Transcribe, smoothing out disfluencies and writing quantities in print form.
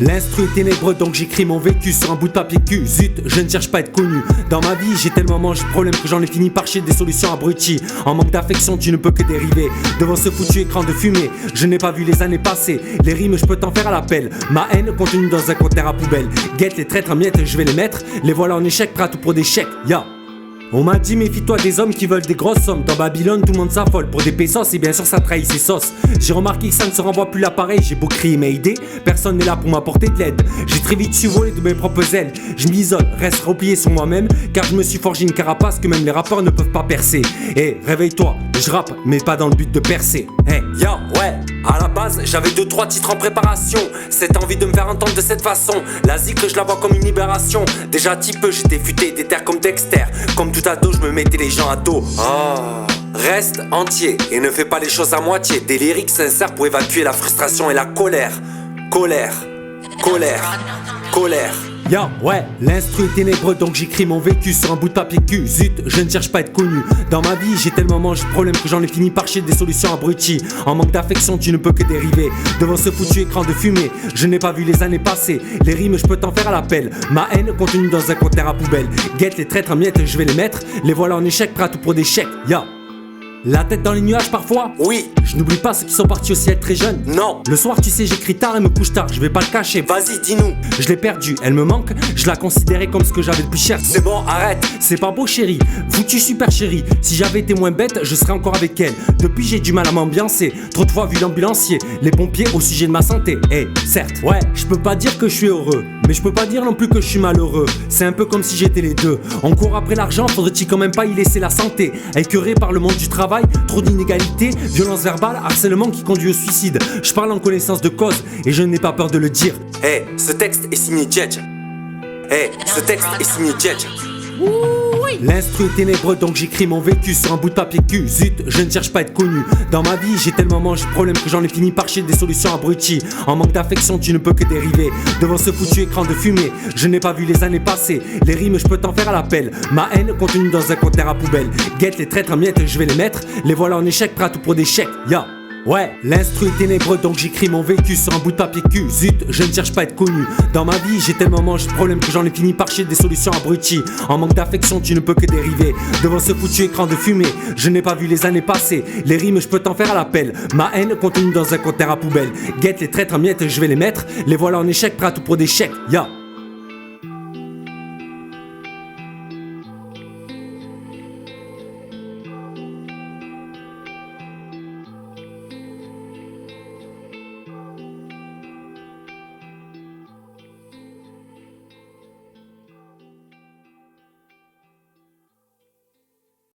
L'instru est ténébreux donc j'écris mon vécu sur un bout de papier cul. Zut, je ne cherche pas à être connu. Dans ma vie j'ai tellement mangé de problèmes que j'en ai fini par chier des solutions abruties. En manque d'affection tu ne peux que dériver devant ce foutu écran de fumée. Je n'ai pas vu les années passées. Les rimes je peux t'en faire à l'appel. Ma haine contenue dans un conteneur à poubelle. Guette les traîtres en miettes, je vais les mettre. Les voilà en échec, prêts à tout pour des chèques. Ya. On m'a dit méfie-toi des hommes qui veulent des grosses sommes. Dans Babylone tout le monde s'affole pour des pesos et bien sûr ça trahit ses sauces. J'ai remarqué que ça ne se renvoie plus l'appareil. J'ai beau crier mais aider, personne n'est là pour m'apporter de l'aide. J'ai très vite su voler de mes propres ailes. Je m'isole, reste replié sur moi-même, car je me suis forgé une carapace que même les rappeurs ne peuvent pas percer. Eh, réveille-toi, je rappe mais pas dans le but de percer. Hey, yo, ouais, à la base j'avais 2-3 titres en préparation. Cette envie de me faire entendre de cette façon, la zik je la vois comme une libération. Déjà type j'étais futé, déter comme Dexter. Comme tout ado je me mettais les gens à dos. Reste entier et ne fais pas les choses à moitié. Des lyriques sincères pour évacuer la frustration et la colère. Colère, colère, colère. Yo, ouais, l'instru est ténébreux donc j'écris mon vécu sur un bout de papier cul. Zut, je ne cherche pas à être connu. Dans ma vie j'ai tellement mangé de problèmes que j'en ai fini par chier des solutions abruties. En manque d'affection tu ne peux que dériver devant ce foutu écran de fumée. Je n'ai pas vu les années passées. Les rimes je peux t'en faire à l'appel. Ma haine contenue dans un conteneur à poubelle. Guette les traîtres en miettes, je vais les mettre. Les voilà en échec, prêts à tout pour des chèques. Yo. La tête dans les nuages parfois? Oui. Je n'oublie pas ceux qui sont partis aussi être très jeunes. Non. Le soir tu sais j'écris tard et me couche tard. Je vais pas le cacher. Vas-y dis-nous. Je l'ai perdue, elle me manque. Je la considérais comme ce que j'avais de plus cher. C'est bon arrête. C'est pas beau chérie. Foutu super chérie. Si j'avais été moins bête je serais encore avec elle. Depuis j'ai du mal à m'ambiancer. Trop de fois vu l'ambulancier, les pompiers au sujet de ma santé. Eh certes. Ouais je peux pas dire que je suis heureux, mais je peux pas dire non plus que je suis malheureux. C'est un peu comme si j'étais les deux. On court après l'argent, faudrait-il quand même pas y laisser la santé? Écœuré par le monde du travail, trop d'inégalités, violence verbale, harcèlement qui conduit au suicide. Je parle en connaissance de cause et je n'ai pas peur de le dire. Hey, ce texte est signé Djedj. Hey, ce texte est signé Djedj. L'instru est ténébreux donc j'écris mon vécu sur un bout de papier cul. Zut, je ne cherche pas à être connu. Dans ma vie j'ai tellement mangé de problèmes que j'en ai fini par chier des solutions abruties. En manque d'affection tu ne peux que dériver devant ce foutu écran de fumée. Je n'ai pas vu les années passées. Les rimes je peux t'en faire à l'appel. Ma haine contenue dans un conteneur à poubelle. Guette les traîtres en miettes, je vais les mettre. Les voilà en échec, prêts à tout pour des chèques. Ya. Ouais, l'instru est ténébreux donc j'écris mon vécu sur un bout de papier cul. Zut, je ne cherche pas à être connu. Dans ma vie j'ai tellement mangé de problèmes que j'en ai fini par chier des solutions abruties. En manque d'affection tu ne peux que dériver devant ce foutu écran de fumée. Je n'ai pas vu les années passées. Les rimes je peux t'en faire à l'appel. Ma haine contenue dans un conteneur à poubelle. Guette les traîtres en miettes, je vais les mettre. Les voilà en échec, prêts à tout pour des chèques. Ya.